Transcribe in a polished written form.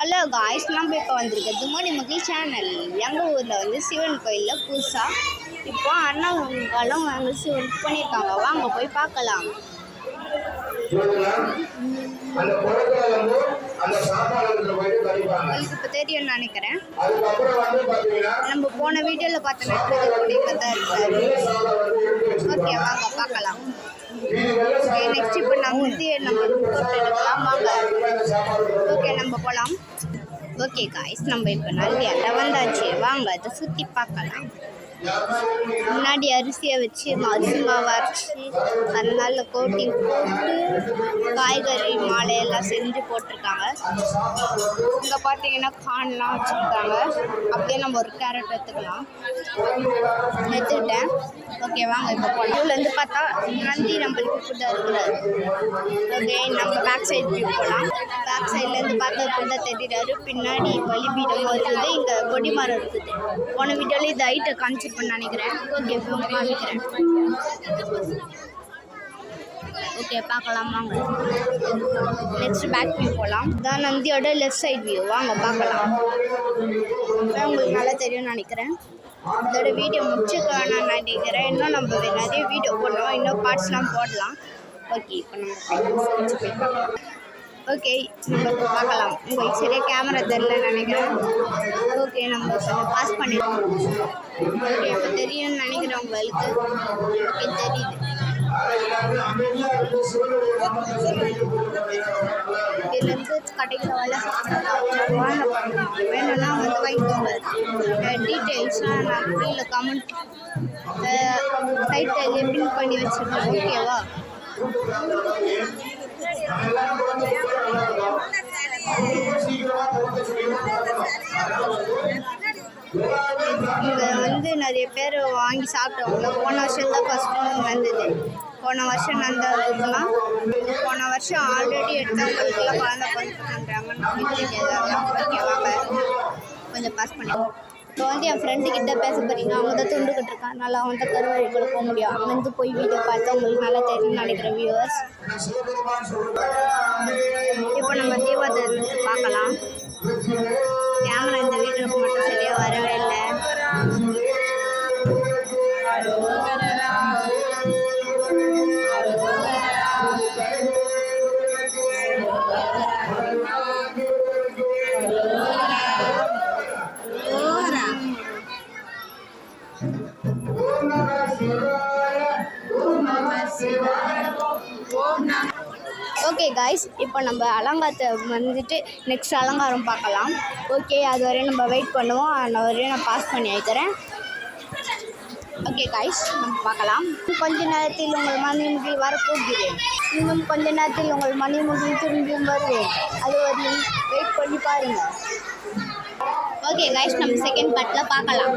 Hello guys, நம்ம இப்போ வந்திருக்கிறது மோடி மக்கள் சேனல். எங்கள் ஊரில் வந்து சிவன் கோயிலில் புதுசாக இப்போ அன்னதானம் அங்கே சிவன் பண்ணியிருக்காங்க. வாங்க போய் பார்க்கலாம். உங்களுக்கு இப்போ தெரியும்னு நினைக்கிறேன். நம்ம போன வீடியோவில் பார்த்த நேரத்தில் தான் இருக்காரு. ஓகே, வாங்க பார்க்கலாம். ஓகே, நெக்ஸ்ட் இப்போ நம்ம போட்டு எடுக்கலாம். வாங்க. ஓகே, நம்ம போகலாம். ஓகே காய்ஸ், நம்ம இப்போ நல்ல வந்தாச்சு. வாங்க அதை சுற்றி பார்க்கலாம். முன்னாடி அரிசியை வச்சு அரிசி மாவு அரைச்சி அதனால கோட்டிங் போட்டு காய்கறி மாலையெல்லாம் செஞ்சு போட்டிருக்காங்க. இங்கே பார்த்தீங்கன்னா கான்லாம் வச்சுருக்காங்க. அப்படியே நம்ம ஒரு கேரட் எடுத்துக்கலாம். எடுத்துக்கிட்டேன். ஓகே, வாங்க இப்போ போகலாம். இதுலேருந்து பார்த்தா நந்தி நம்மளுக்கு ஃபுட்டாக இருக்கிறாரு. ஓகே, நம்ம பேக் சைடு வியூ போகலாம். பேக் சைட்லேருந்து பார்த்தா ஃபுட்டாக தெரிகிறாரு. பின்னாடி பலிபீடம் இருக்குது. இங்கே கொடி மரம் இருக்குது. போன வீடியோவில் இது ஹைட்டை காமிச்சிருப்பேன்னு நினைக்கிறேன். ஓகே, காமிக்கிறேன். ஓகே, பார்க்கலாம் வாங்க. நெக்ஸ்ட் பேக் வியூ போகலாம். இதான் நந்தியோட லெஃப்ட் சைட் வியூ. வாங்க பார்க்கலாம். உங்களுக்கு நல்லா தெரியும்னு நினைக்கிறேன். இதோட வீடியோ முடிச்சுக்க நான் நினைக்கிறேன். இன்னும் நம்ம நிறைய வீடியோ போடலாம். இன்னும் பார்ட்ஸ்லாம் போடலாம். ஓகே, இப்போ நம்ம போய் ஓகே, நம்ம பார்க்கலாம். உங்களுக்கு சரியாக கேமரா தெரியலன்னு நினைக்கிறேன். ஓகே, நம்ம கொஞ்சம் பாஸ் பண்ணிடலாம். ஓகே, இப்போ தெரியும்னு நினைக்கிறேன் உங்களுக்கு. ஓகே, தெரியுது. இதுலேருந்து கடையில் வேலை வேணும்னா வந்து வாங்கிக்கோங்க. டீட்டெயில்ஸ்லாம் நான் கீழே கமெண்ட் டைட்டில் எப்படி பண்ணி வச்சுருக்கேன். ஓகேவா? இங்கே வந்து நிறைய பேர் வாங்கி சாப்பிட்டவங்க. போன வருஷம் தான் ஃபஸ்ட் டைம் வந்தது. போன வருஷம் நடந்ததுக்கெல்லாம் போன வருஷம் ஆல்ரெடி எடுத்தவங்களுக்கெல்லாம் குழந்தை பண்ணுறாங்கன்னு ஓகேவாங்க. கொஞ்சம் பாஸ் பண்ணி இப்போ வந்து என் ஃப்ரெண்டுக்கிட்ட பேச போகிறீங்க. அவங்க தான் துண்டு கட்டிருக்கான். அதனால் அவங்க தான் கருவறைக்குள்ள போக முடியும். அங்கேருந்து போய் வீடியோ பார்த்து உங்களுக்கு நல்லா தெரியும்னு நினைக்கிறேன் வியூவர்ஸ். இப்போ நம்ம தீபாவளி பார்க்கலாம். கேமரா இந்த வீடியோக்கு மட்டும் சரியாக வரவே இல்லை. ஓகே காய்ஸ், இப்போ நம்ம அலங்காரத்தை வந்துட்டு நெக்ஸ்ட் அலங்காரம் பார்க்கலாம். ஓகே, அது வரையும் நம்ம வெயிட் பண்ணுவோம். அது வரையும் நான் பாஸ் பண்ணி வைக்கிறேன். ஓகே காய்ஸ், நம்ம பார்க்கலாம். கொஞ்ச நேரத்தில் உங்கள் மணிமுகில் வரப்போகிறேன். இன்னும் கொஞ்ச நேரத்தில் உங்கள் மணிமுகில் திரும்பியும் வருவேன். அது வரையும் வெயிட் பண்ணி பாருங்கள். ஓகே காய்ஸ், நம்ம செகண்ட் பார்ட்டில் பார்க்கலாம்.